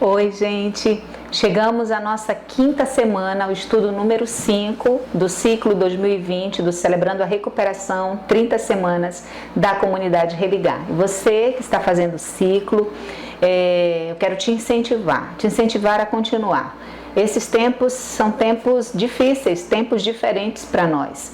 Oi, gente! Chegamos à nossa quinta semana, o estudo número 5 do ciclo 2020 do Celebrando a Recuperação, 30 semanas da comunidade Religar. E você que está fazendo o ciclo, eu quero te incentivar a continuar. Esses tempos são tempos difíceis, tempos diferentes para nós.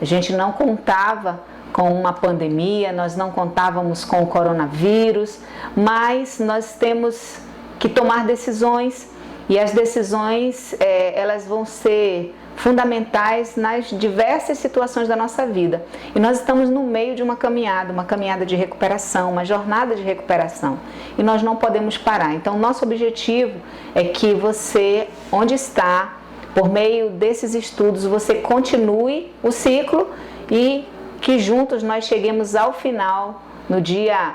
A gente não contava com uma pandemia, nós não contávamos com o coronavírus, mas nós temos que tomar decisões e as decisões elas vão ser fundamentais nas diversas situações da nossa vida. E nós estamos no meio de uma caminhada de recuperação, uma jornada de recuperação. E nós não podemos parar. Então, nosso objetivo é que você, onde está, por meio desses estudos, você continue o ciclo e que juntos nós cheguemos ao final, no dia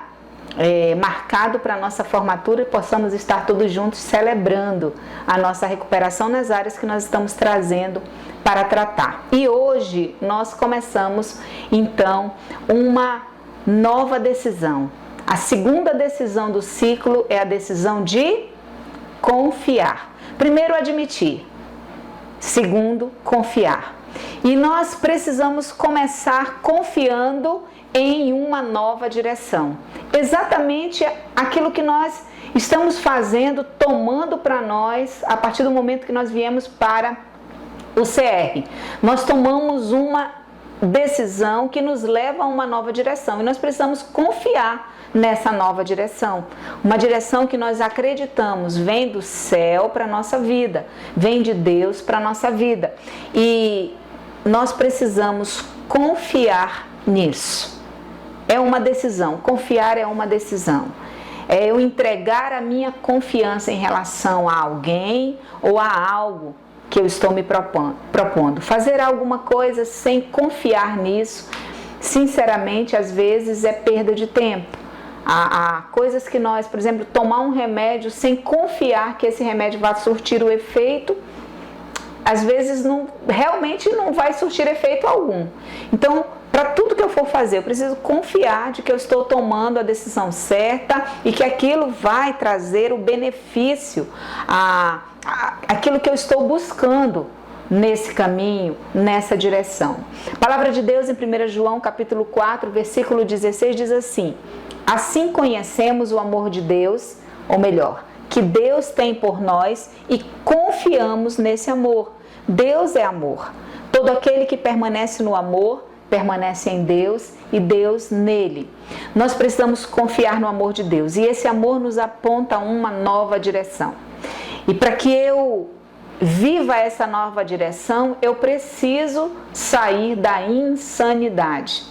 marcado para a nossa formatura, e possamos estar todos juntos celebrando a nossa recuperação nas áreas que nós estamos trazendo para tratar. E hoje nós começamos então uma nova decisão. A segunda decisão do ciclo é a decisão de confiar. Primeiro, admitir. Segundo, confiar. E nós precisamos começar confiando em uma nova direção. Exatamente aquilo que nós estamos fazendo, tomando para nós, a partir do momento que nós viemos para o CR. Nós tomamos uma decisão que nos leva a uma nova direção e nós precisamos confiar nessa nova direção. Uma direção que nós acreditamos vem do céu para a nossa vida, vem de Deus para a nossa vida. E nós precisamos confiar nisso. É uma decisão, confiar é uma decisão. É eu entregar a minha confiança em relação a alguém ou a algo que eu estou me propondo. Fazer alguma coisa sem confiar nisso, sinceramente, às vezes é perda de tempo. Há coisas que nós, por exemplo, tomar um remédio sem confiar que esse remédio vai surtir o efeito, às vezes realmente não vai surtir efeito algum. Então, para tudo que eu for fazer, eu preciso confiar de que eu estou tomando a decisão certa e que aquilo vai trazer o benefício, aquilo que eu estou buscando nesse caminho, nessa direção. A palavra de Deus em 1 João capítulo 4, versículo 16 diz assim: assim conhecemos o amor de Deus, ou melhor, que Deus tem por nós e confiamos nesse amor. Deus é amor. Todo aquele que permanece no amor, permanece em Deus e Deus nele. Nós precisamos confiar no amor de Deus e esse amor nos aponta a uma nova direção. E para que eu viva essa nova direção, eu preciso sair da insanidade.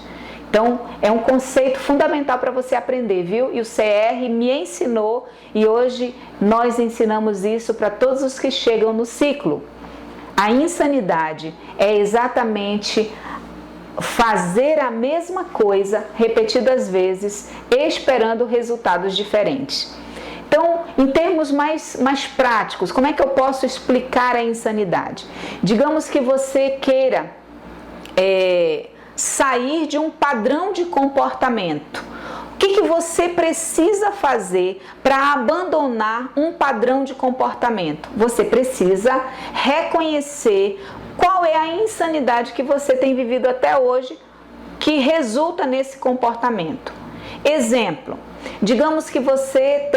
Então, é um conceito fundamental para você aprender, viu? E o CR me ensinou e hoje nós ensinamos isso para todos os que chegam no ciclo. A insanidade é exatamente fazer a mesma coisa repetidas vezes, esperando resultados diferentes. Então, em termos mais práticos, como é que eu posso explicar a insanidade? Digamos que você queira sair de um padrão de comportamento. O que você precisa fazer para abandonar um padrão de comportamento? Você precisa reconhecer qual é a insanidade que você tem vivido até hoje que resulta nesse comportamento. Exemplo, digamos que você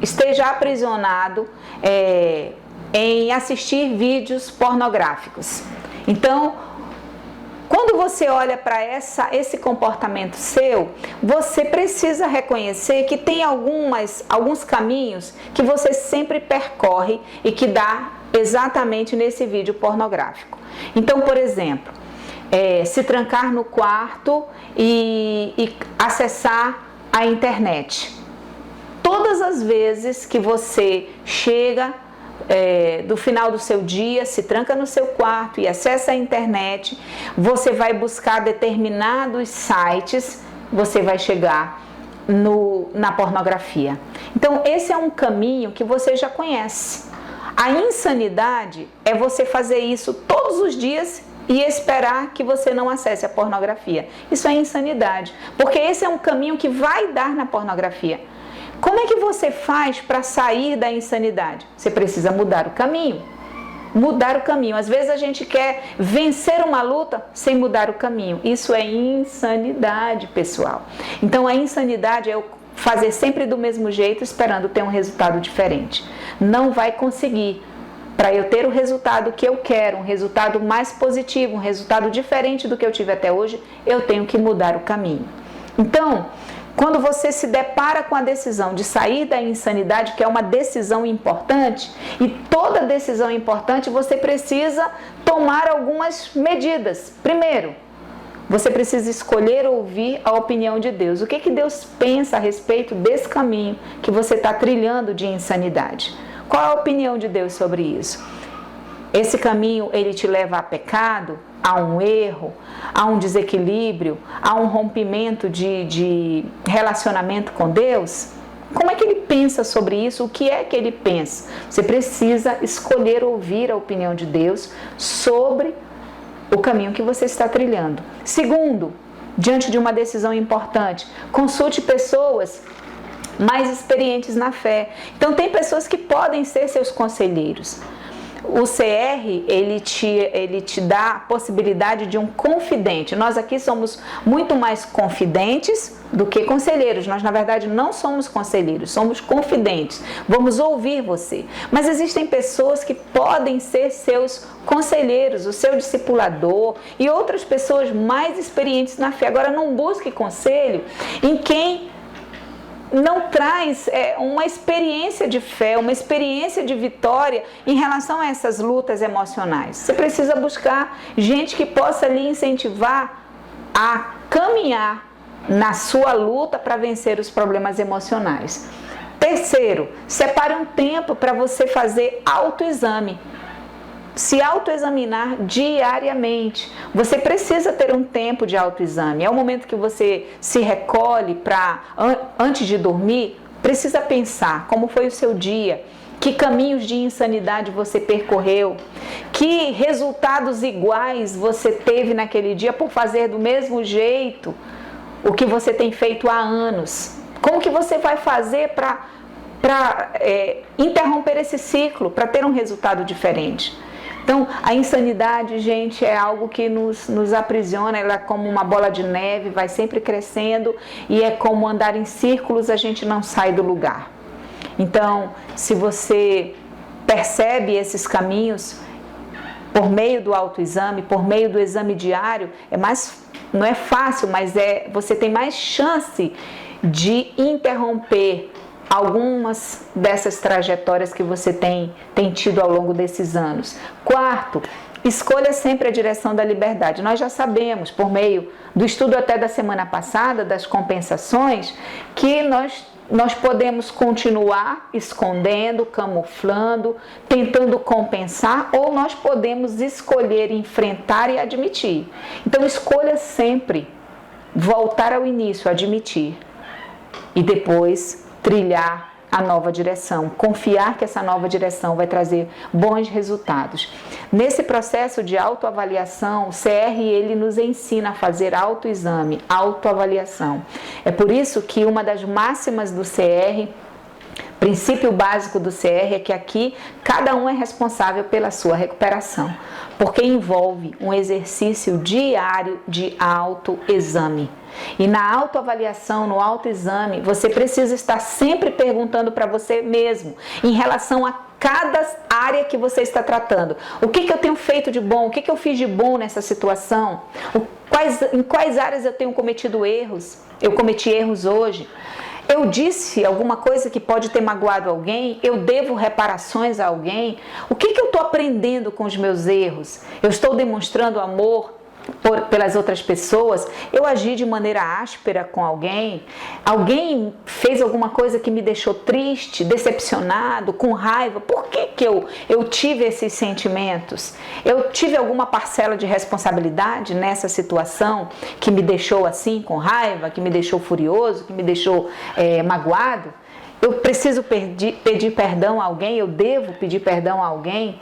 esteja aprisionado em assistir vídeos pornográficos. Então, quando você olha para esse comportamento seu, você precisa reconhecer que tem alguns caminhos que você sempre percorre e que dá exatamente nesse vídeo pornográfico. Então, por exemplo, se trancar no quarto e acessar a internet. Todas as vezes que você chega do final do seu dia, se tranca no seu quarto e acessa a internet, você vai buscar determinados sites, você vai chegar na pornografia. Então, esse é um caminho que você já conhece. A insanidade é você fazer isso todos os dias e esperar que você não acesse a pornografia. Isso é insanidade, porque esse é um caminho que vai dar na pornografia. Como é que você faz para sair da insanidade? Você precisa mudar o caminho. Mudar o caminho. Às vezes a gente quer vencer uma luta sem mudar o caminho. Isso é insanidade, pessoal. Então a insanidade é fazer sempre do mesmo jeito, esperando ter um resultado diferente. Não vai conseguir. Para eu ter o resultado que eu quero, um resultado mais positivo, um resultado diferente do que eu tive até hoje, eu tenho que mudar o caminho. Então, quando você se depara com a decisão de sair da insanidade, que é uma decisão importante, e toda decisão importante você precisa tomar algumas medidas. Primeiro, você precisa escolher ouvir a opinião de Deus. O que Deus pensa a respeito desse caminho que você está trilhando de insanidade? Qual a opinião de Deus sobre isso? Esse caminho, ele te leva a pecado, a um erro, a um desequilíbrio, a um rompimento de relacionamento com Deus? Como é que ele pensa sobre isso? O que é que ele pensa? Você precisa escolher ouvir a opinião de Deus sobre o caminho que você está trilhando. Segundo, diante de uma decisão importante, consulte pessoas mais experientes na fé. Então tem pessoas que podem ser seus conselheiros. O CR, ele te dá a possibilidade de um confidente. Nós aqui somos muito mais confidentes do que conselheiros. Nós, na verdade, não somos conselheiros, somos confidentes. Vamos ouvir você. Mas existem pessoas que podem ser seus conselheiros, o seu discipulador e outras pessoas mais experientes na fé. Agora, não busque conselho em quem não traz uma experiência de fé, uma experiência de vitória em relação a essas lutas emocionais. Você precisa buscar gente que possa lhe incentivar a caminhar na sua luta para vencer os problemas emocionais. Terceiro, separe um tempo para você fazer autoexame. Se autoexaminar diariamente. Você precisa ter um tempo de autoexame. É o momento que você se recolhe para, antes de dormir, precisa pensar como foi o seu dia, que caminhos de insanidade você percorreu, que resultados iguais você teve naquele dia por fazer do mesmo jeito o que você tem feito há anos. Como que você vai fazer para interromper esse ciclo, para ter um resultado diferente? Então, a insanidade, gente, é algo que nos aprisiona, ela é como uma bola de neve, vai sempre crescendo e é como andar em círculos, a gente não sai do lugar. Então, se você percebe esses caminhos por meio do autoexame, por meio do exame diário, não é fácil, mas você tem mais chance de interromper algumas dessas trajetórias que você tem tido ao longo desses anos. Quarto, escolha sempre a direção da liberdade. Nós já sabemos, por meio do estudo até da semana passada, das compensações, que nós podemos continuar escondendo, camuflando, tentando compensar, ou nós podemos escolher enfrentar e admitir. Então, escolha sempre voltar ao início, admitir, e depois trilhar a nova direção, confiar que essa nova direção vai trazer bons resultados. Nesse processo de autoavaliação, o CR ele nos ensina a fazer autoexame, autoavaliação. É por isso que uma das máximas do CR, princípio básico do CR, é que aqui cada um é responsável pela sua recuperação, porque envolve um exercício diário de autoexame. E na autoavaliação, no autoexame, você precisa estar sempre perguntando para você mesmo, em relação a cada área que você está tratando. O que eu tenho feito de bom? O que eu fiz de bom nessa situação? Em quais áreas eu tenho cometido erros? Eu cometi erros hoje. Eu disse alguma coisa que pode ter magoado alguém? Eu devo reparações a alguém? O que eu estou aprendendo com os meus erros? Eu estou demonstrando amor pelas outras pessoas? Eu agi de maneira áspera com alguém? Alguém fez alguma coisa que me deixou triste, decepcionado, com raiva? Por que eu tive esses sentimentos? Eu tive alguma parcela de responsabilidade nessa situação que me deixou assim, com raiva, que me deixou furioso, que me deixou magoado? Eu preciso pedir perdão a alguém? Eu devo pedir perdão a alguém?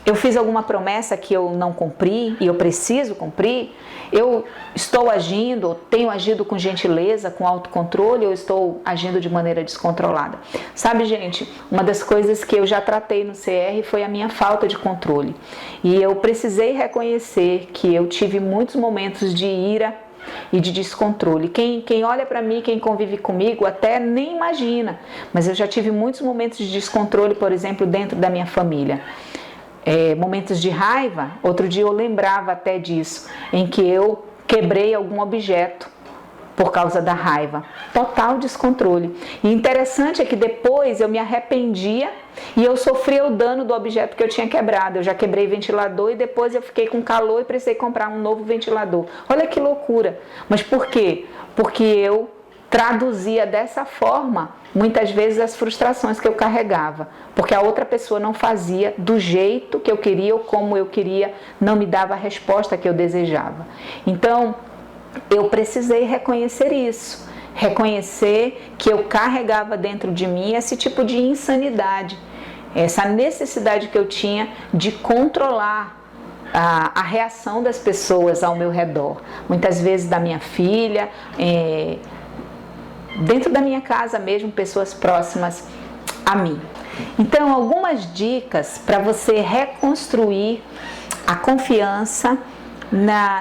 eu fiz alguma promessa que eu não cumpri e eu preciso cumprir? Eu estou agindo, tenho agido com gentileza, com autocontrole, ou estou agindo de maneira descontrolada? Sabe, gente, uma das coisas que eu já tratei no CR foi a minha falta de controle. E eu precisei reconhecer que eu tive muitos momentos de ira e de descontrole. Quem olha para mim, quem convive comigo, até nem imagina, mas eu já tive muitos momentos de descontrole, por exemplo, dentro da minha família. Momentos de raiva, outro dia eu lembrava até disso, em que eu quebrei algum objeto por causa da raiva. Total descontrole. E interessante é que depois eu me arrependia e eu sofria o dano do objeto que eu tinha quebrado. Eu já quebrei ventilador e depois eu fiquei com calor e precisei comprar um novo ventilador. Olha que loucura. Mas por quê? Porque eu traduzia dessa forma, muitas vezes, as frustrações que eu carregava, porque a outra pessoa não fazia do jeito que eu queria ou como eu queria, não me dava a resposta que eu desejava. Então, eu precisei reconhecer isso, reconhecer que eu carregava dentro de mim esse tipo de insanidade, essa necessidade que eu tinha de controlar a reação das pessoas ao meu redor, muitas vezes da minha filha, dentro da minha casa mesmo, pessoas próximas a mim. Então, algumas dicas para você reconstruir a confiança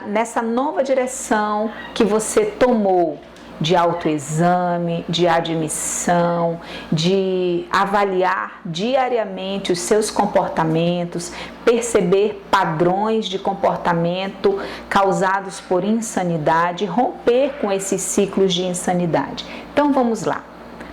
nessa nova direção que você tomou de autoexame, de admissão, de avaliar diariamente os seus comportamentos, perceber padrões de comportamento causados por insanidade, romper com esses ciclos de insanidade. Então vamos lá.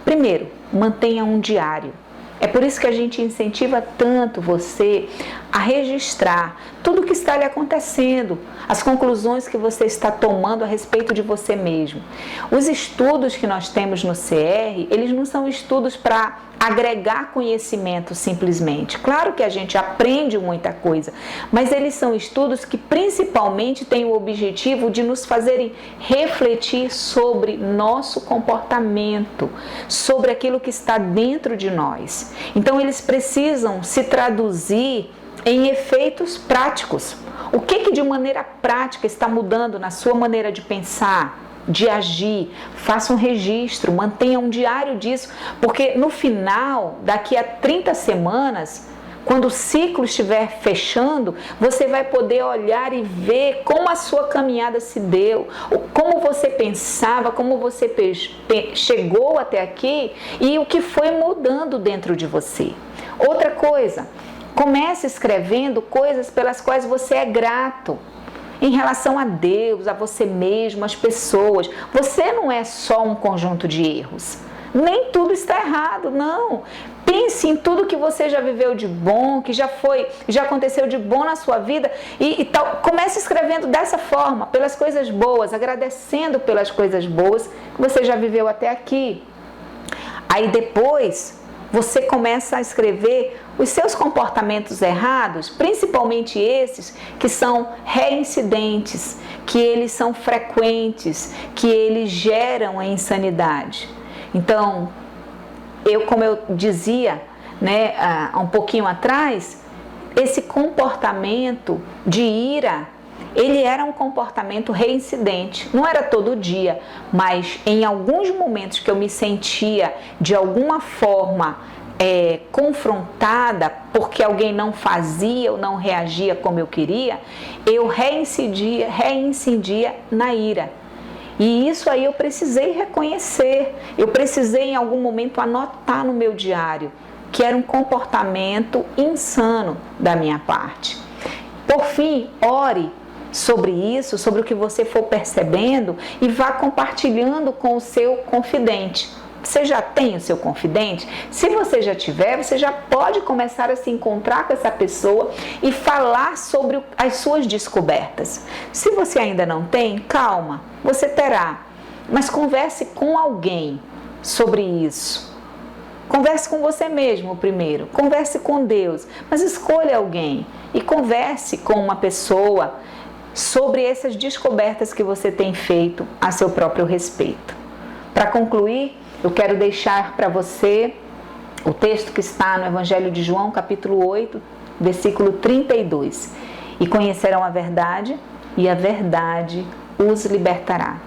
Primeiro, mantenha um diário. É por isso que a gente incentiva tanto você a registrar tudo o que está lhe acontecendo, as conclusões que você está tomando a respeito de você mesmo. Os estudos que nós temos no CR, eles não são estudos para agregar conhecimento simplesmente. Claro que a gente aprende muita coisa, mas eles são estudos que principalmente têm o objetivo de nos fazerem refletir sobre nosso comportamento, sobre aquilo que está dentro de nós. Então eles precisam se traduzir em efeitos práticos. O que de maneira prática está mudando na sua maneira de pensar, de agir? Faça um registro, mantenha um diário disso, porque no final, daqui a 30 semanas, quando o ciclo estiver fechando, você vai poder olhar e ver como a sua caminhada se deu, como você pensava, como você chegou até aqui e o que foi mudando dentro de você. Outra coisa, comece escrevendo coisas pelas quais você é grato. Em relação a Deus, a você mesmo, às pessoas. Você não é só um conjunto de erros. Nem tudo está errado, não. Pense em tudo que você já viveu de bom, que já aconteceu de bom na sua vida e tal. Comece escrevendo dessa forma, pelas coisas boas, agradecendo pelas coisas boas que você já viveu até aqui. Aí depois você começa a escrever os seus comportamentos errados, principalmente esses que são reincidentes, que eles são frequentes, que eles geram a insanidade. Então, como eu dizia, há um pouquinho atrás, esse comportamento de ira, ele era um comportamento reincidente. Não era todo dia, mas em alguns momentos que eu me sentia de alguma forma confrontada porque alguém não fazia ou não reagia como eu queria, eu reincidia na ira. E isso aí eu precisei reconhecer, eu precisei em algum momento anotar no meu diário que era um comportamento insano da minha parte. Por fim, ore sobre isso, sobre o que você for percebendo e vá compartilhando com o seu confidente. Você já tem o seu confidente? Se você já tiver, você já pode começar a se encontrar com essa pessoa e falar sobre as suas descobertas. Se você ainda não tem, calma, você terá. Mas converse com alguém sobre isso. Converse com você mesmo primeiro, converse com Deus, mas escolha alguém e converse com uma pessoa sobre essas descobertas que você tem feito a seu próprio respeito. Para concluir, eu quero deixar para você o texto que está no Evangelho de João, capítulo 8, versículo 32. E conhecerão a verdade, e a verdade os libertará.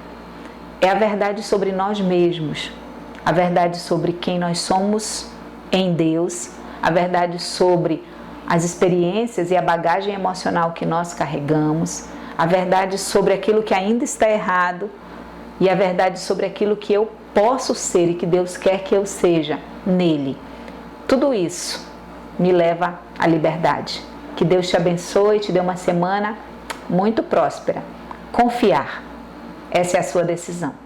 É a verdade sobre nós mesmos, a verdade sobre quem nós somos em Deus, a verdade sobre as experiências e a bagagem emocional que nós carregamos, a verdade sobre aquilo que ainda está errado e a verdade sobre aquilo que eu posso ser e que Deus quer que eu seja nele. Tudo isso me leva à liberdade. Que Deus te abençoe e te dê uma semana muito próspera. Confiar. Essa é a sua decisão.